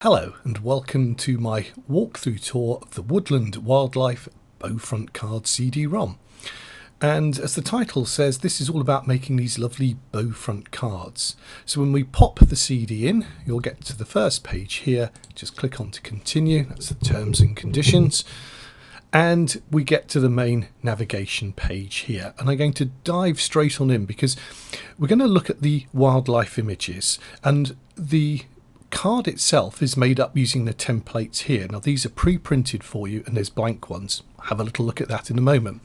Hello and welcome to my walkthrough tour of the Woodland Wildlife Bowfront Card CD-ROM. And as the title says, this is all about making these lovely bowfront cards. So when we pop the CD in, you'll get to the first page here. Just click on to continue, that's the terms and conditions. And we get to the main navigation page here. And I'm going to dive straight on in because we're going to look at the wildlife images, and the card itself is made up using the templates here. Now these are pre-printed for you and there's blank ones. Have a little look at that in a moment.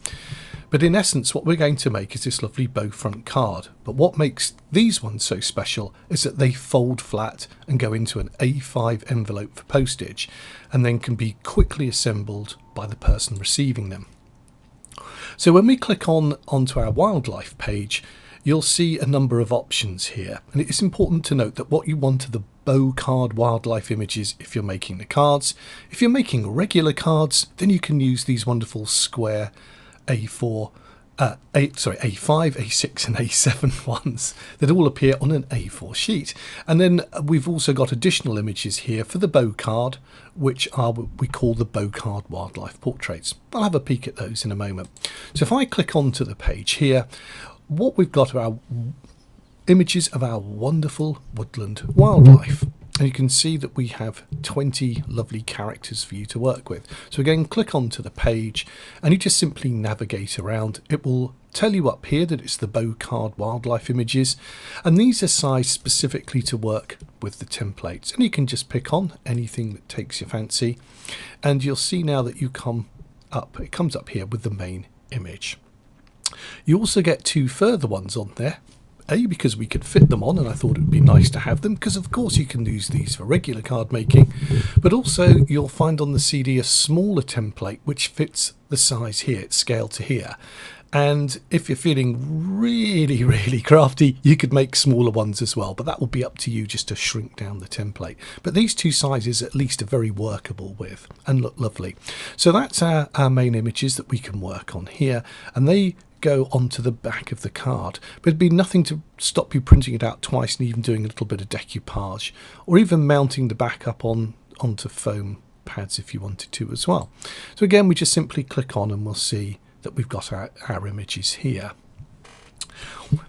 But in essence what we're going to make is this lovely bowfront card. But what makes these ones so special is that they fold flat and go into an A5 envelope for postage and then can be quickly assembled by the person receiving them. So when we click onto our wildlife page, you'll see a number of options here, and it's important to note that what you want are the bow card wildlife images if you're making the cards. If you're making regular cards, then you can use these wonderful square A5, A6 and A7 ones that all appear on an A4 sheet. And then we've also got additional images here for the bow card, which are what we call the bow card wildlife portraits. I'll have a peek at those in a moment. So if I click onto the page here, what we've got are our images of our wonderful woodland wildlife, and you can see that we have 20 lovely characters for you to work with. So again, click onto the page and you just simply navigate around. It will tell you up here that it's the bow card wildlife images, and these are sized specifically to work with the templates, and you can just pick on anything that takes your fancy, and you'll see now that it comes up here with the main image. You also get two further ones on there, because we could fit them on, and I thought it would be nice to have them, because of course you can use these for regular card making, but also you'll find on the CD a smaller template which fits the size here, it's scaled to here. And if you're feeling really crafty, you could make smaller ones as well, but that will be up to you just to shrink down the template. But these two sizes at least are very workable with and look lovely. So that's our main images that we can work on here, and they go onto the back of the card, but it'd be nothing to stop you printing it out twice and even doing a little bit of decoupage, or even mounting the back up onto foam pads if you wanted to as well. So again, we just simply click on and we'll see that we've got our images here.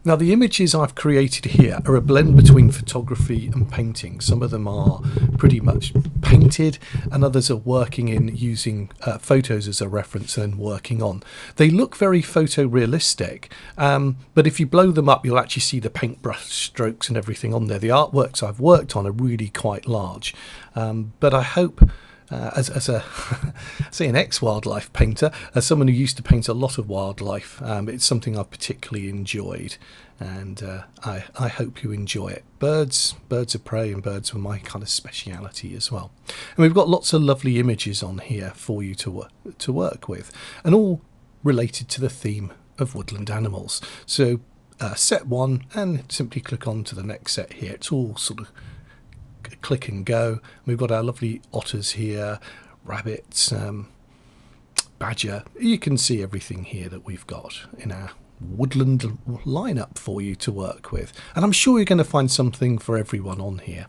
Now the images I've created here are a blend between photography and painting. Some of them are pretty much painted and others are working in using photos as a reference and working on. They look very photorealistic, but if you blow them up you'll actually see the paintbrush strokes and everything on there. The artworks I've worked on are really quite large, but I hope as an ex-wildlife painter, as someone who used to paint a lot of wildlife, it's something I've particularly enjoyed, and I hope you enjoy it. Birds of prey and birds were my kind of speciality as well. And we've got lots of lovely images on here for you to work with, and all related to the theme of woodland animals. So set one, and simply click on to the next set here. It's all sort of click and go. We've got our lovely otters here, rabbits, badger. You can see everything here that we've got in our woodland lineup for you to work with, and I'm sure you're going to find something for everyone on here.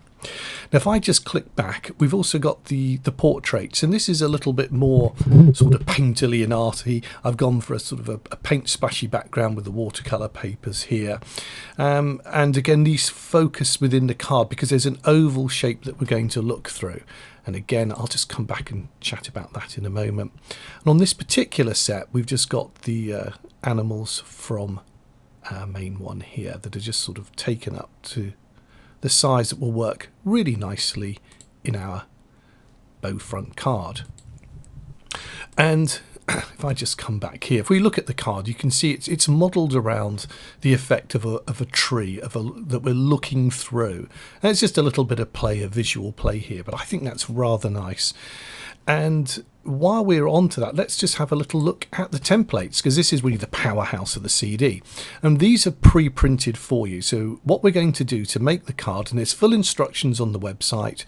Now if I just click back, we've also got the portraits, and this is a little bit more sort of painterly and arty. I've gone for a sort of a paint splashy background with the watercolour papers here, and again these focus within the card because there's an oval shape that we're going to look through, and again I'll just come back and chat about that in a moment. And on this particular set we've just got the animals from our main one here that are just sort of taken up to the size that will work really nicely in our bowfront card. And if I just come back here, if we look at the card, you can see it's modelled around the effect of a tree that we're looking through. And it's just a little bit of visual play here, but I think that's rather nice. And while we're on to that, let's just have a little look at the templates, because this is really the powerhouse of the CD. And these are pre-printed for you. So what we're going to do to make the card, and there's full instructions on the website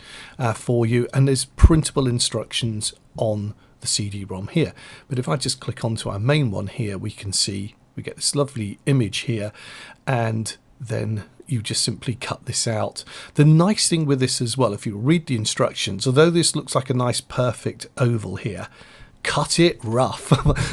for you, and there's printable instructions on the CD-ROM here. But if I just click onto our main one here, we can see we get this lovely image here, and then you just simply cut this out. The nice thing with this as well, if you read the instructions, although this looks like a nice perfect oval here, cut it rough.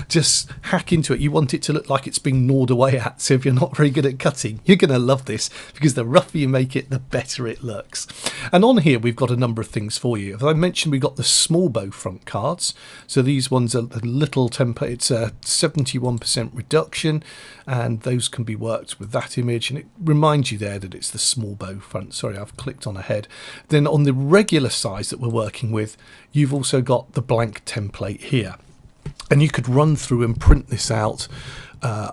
Just hack into it. You want it to look like it's being gnawed away at. So if you're not very good at cutting, you're going to love this, because the rougher you make it, the better it looks. And on here we've got a number of things for you. As I mentioned, we've got the small bow front cards. So these ones are a little temper. It's a 71% reduction, and those can be worked with that image, and it reminds you there that it's the small bow front. Sorry, I've clicked on ahead. Then on the regular size that we're working with, you've also got the blank template here. And you could run through and print this out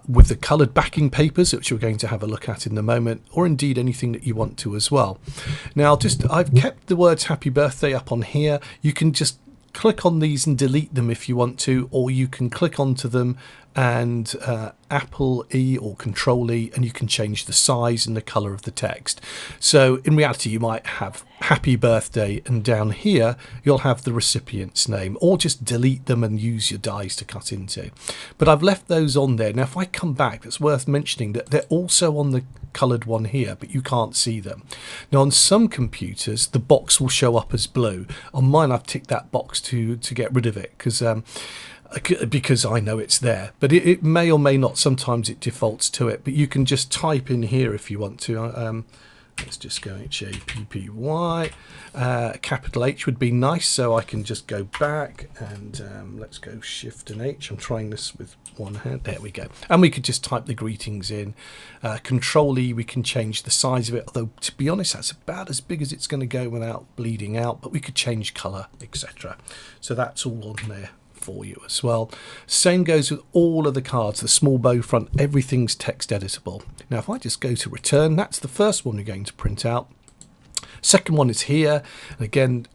with the coloured backing papers, which we're going to have a look at in a moment, or indeed anything that you want to as well. Now, I've kept the words happy birthday up on here. You can just click on these and delete them if you want to, or you can click onto them and Apple E or Control E, and you can change the size and the colour of the text. So in reality, you might have happy birthday, and down here you'll have the recipient's name, or just delete them and use your dies to cut into. But I've left those on there. Now if I come back, it's worth mentioning that they're also on the coloured one here, but you can't see them. Now on some computers the box will show up as blue. On mine I've ticked that box to get rid of it, because I know it's there, but it may or may not. Sometimes it defaults to it, but you can just type in here if you want to. Let's just go HAPPY. Capital H would be nice, so I can just go back and let's go Shift and H. I'm trying this with one hand. There we go. And we could just type the greetings in. Control E, we can change the size of it, although to be honest that's about as big as it's going to go without bleeding out, but we could change colour, etc. So that's all on there for you as well. Same goes with all of the cards, the small bow front, everything's text editable. Now if I just go to return, that's the first one we're going to print out. Second one is here, and again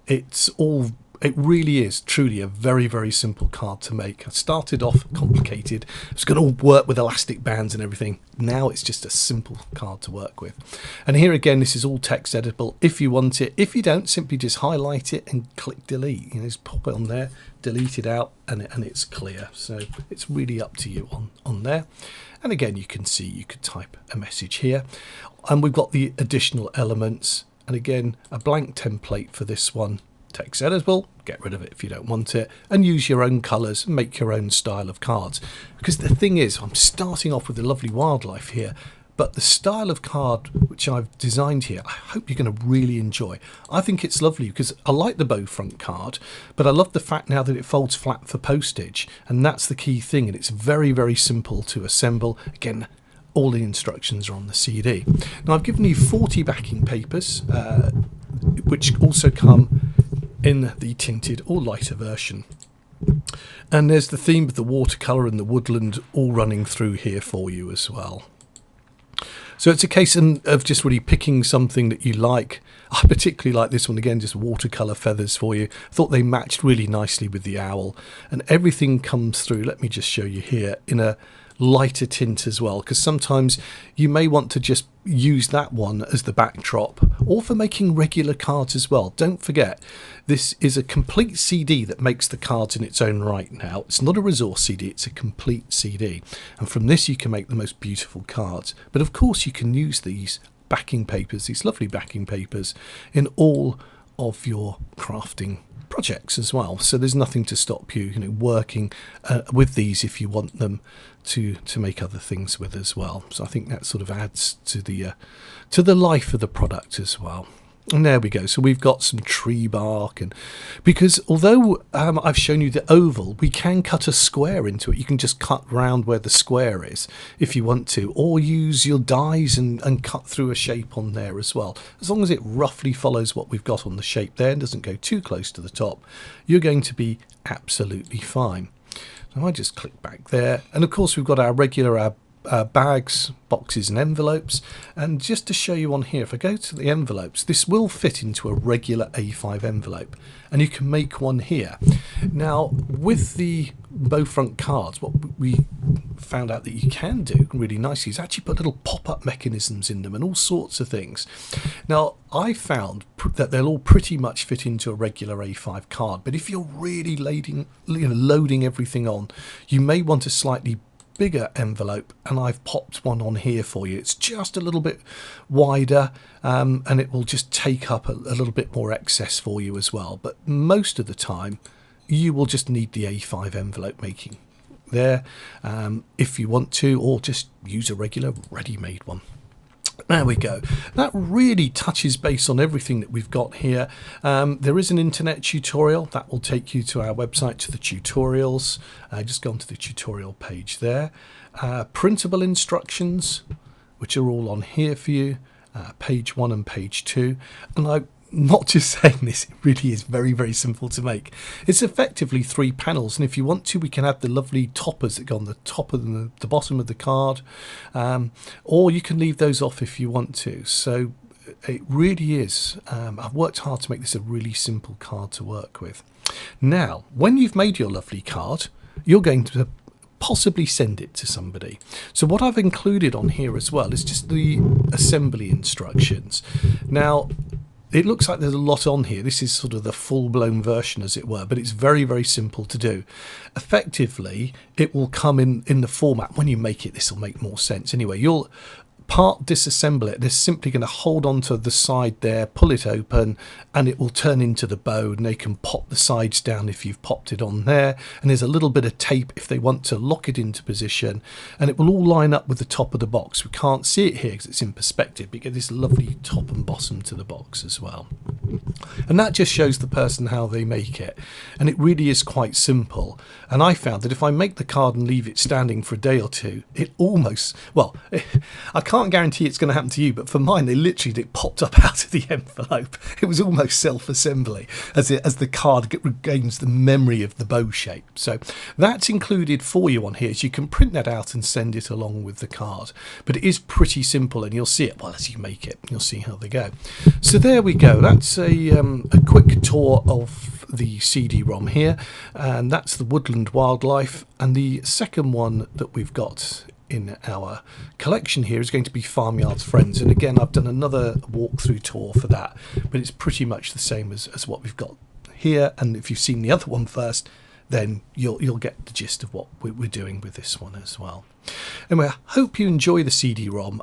it really is truly a very, very simple card to make. I started off complicated. It's going to work with elastic bands and everything. Now it's just a simple card to work with. And here again, this is all text editable if you want it. If you don't, simply just highlight it and click delete. You know, just pop it on there, delete it out, and it's clear. So it's really up to you on there. And again, you can see you could type a message here. And we've got the additional elements. And again, a blank template for this one. Text editable, get rid of it if you don't want it, and use your own colours and make your own style of cards. Because the thing is, I'm starting off with a lovely wildlife here, but the style of card which I've designed here, I hope you're going to really enjoy. I think it's lovely because I like the bow front card, but I love the fact now that it folds flat for postage, and that's the key thing, and it's very, very simple to assemble. Again, all the instructions are on the CD. Now I've given you 40 backing papers, which also come in the tinted or lighter version. And there's the theme of the watercolour and the woodland all running through here for you as well. So it's a case of just really picking something that you like. I particularly like this one, again, just watercolour feathers for you. I thought they matched really nicely with the owl, and everything comes through. Let me just show you here in a lighter tint as well, because sometimes you may want to just use that one as the backdrop, or for making regular cards as well. Don't forget, this is a complete CD that makes the cards in its own right now. It's not a resource CD, it's a complete CD, and from this you can make the most beautiful cards. But of course you can use these backing papers, these lovely backing papers, in all of your crafting projects as well. So there's nothing to stop you, working with these if you want them to make other things with as well. So I think that sort of adds to the life of the product as well. And there we go. So we've got some tree bark, and because although I've shown you the oval, we can cut a square into it. You can just cut round where the square is if you want to, or use your dies and cut through a shape on there as well. As long as it roughly follows what we've got on the shape there and doesn't go too close to the top, you're going to be absolutely fine. So I just click back there, and of course we've got our regular bags, boxes and envelopes. And just to show you on here, if I go to the envelopes, this will fit into a regular A5 envelope, and you can make one here. Now with the bow front cards, what we found out that you can do really nicely is actually put little pop-up mechanisms in them and all sorts of things. Now I found that they'll all pretty much fit into a regular A5 card, but if you're really loading everything on, you may want to slightly bigger envelope, and I've popped one on here for you. It's just a little bit wider, and it will just take up a little bit more excess for you as well. But most of the time you will just need the A5 envelope making there, if you want to, or just use a regular ready-made one. There we go. That really touches base on everything that we've got here. There is an internet tutorial that will take you to our website, to the tutorials. Just go onto the tutorial page there. Printable instructions, which are all on here for you, page 1 and page 2. And I'm not just saying this, it really is very, very simple to make. It's effectively 3 panels, and if you want to, we can have the lovely toppers that go on the top of the bottom of the card, or you can leave those off if you want to. So it really is, I've worked hard to make this a really simple card to work with. Now, when you've made your lovely card, you're going to possibly send it to somebody. So what I've included on here as well is just the assembly instructions. Now, it looks like there's a lot on here. This is sort of the full-blown version, as it were, but it's very, very simple to do. Effectively, it will come in the format. When you make it, this will make more sense. Anyway, you'll part disassemble it. They're simply going to hold onto the side there, pull it open, and it will turn into the bow, and they can pop the sides down if you've popped it on there. And there's a little bit of tape if they want to lock it into position, and it will all line up with the top of the box. We can't see it here because it's in perspective, but you get this lovely top and bottom to the box as well. And that just shows the person how they make it, and it really is quite simple. And I found that if I make the card and leave it standing for a day or two, it almost, well, I can't guarantee it's going to happen to you, but for mine, it popped up out of the envelope. It was almost self-assembly as the card regains the memory of the bow shape. So that's included for you on here, so you can print that out and send it along with the card. But it is pretty simple, and you'll see it, well, as you make it, you'll see how they go. So there we go. That's a quick tour of the CD-ROM here, and that's the Woodland Wildlife. And the second one that we've got in our collection here is going to be Farmyard's Friends, and again I've done another walkthrough tour for that, but it's pretty much the same as what we've got here. And if you've seen the other one first, then you'll get the gist of what we're doing with this one as well. Anyway, I hope you enjoy the CD-ROM.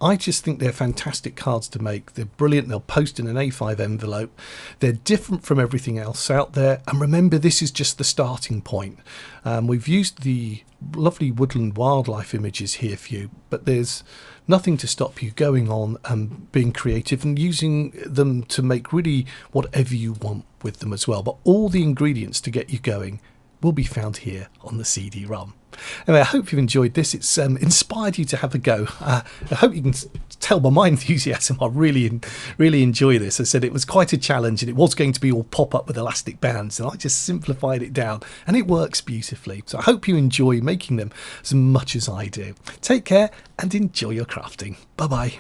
I just think they're fantastic cards to make. They're brilliant. They'll post in an A5 envelope. They're different from everything else out there. And remember, this is just the starting point. We've used the lovely Woodland Wildlife images here for you, but there's nothing to stop you going on and being creative and using them to make really whatever you want with them as well. But all the ingredients to get you going will be found here on the CD-ROM. Anyway, I hope you've enjoyed this. It's inspired you to have a go. I hope you can tell by my enthusiasm. I really enjoy this. I said it was quite a challenge, and it was going to be all pop-up with elastic bands, and I just simplified it down, and it works beautifully. So I hope you enjoy making them as much as I do. Take care and enjoy your crafting. Bye-bye.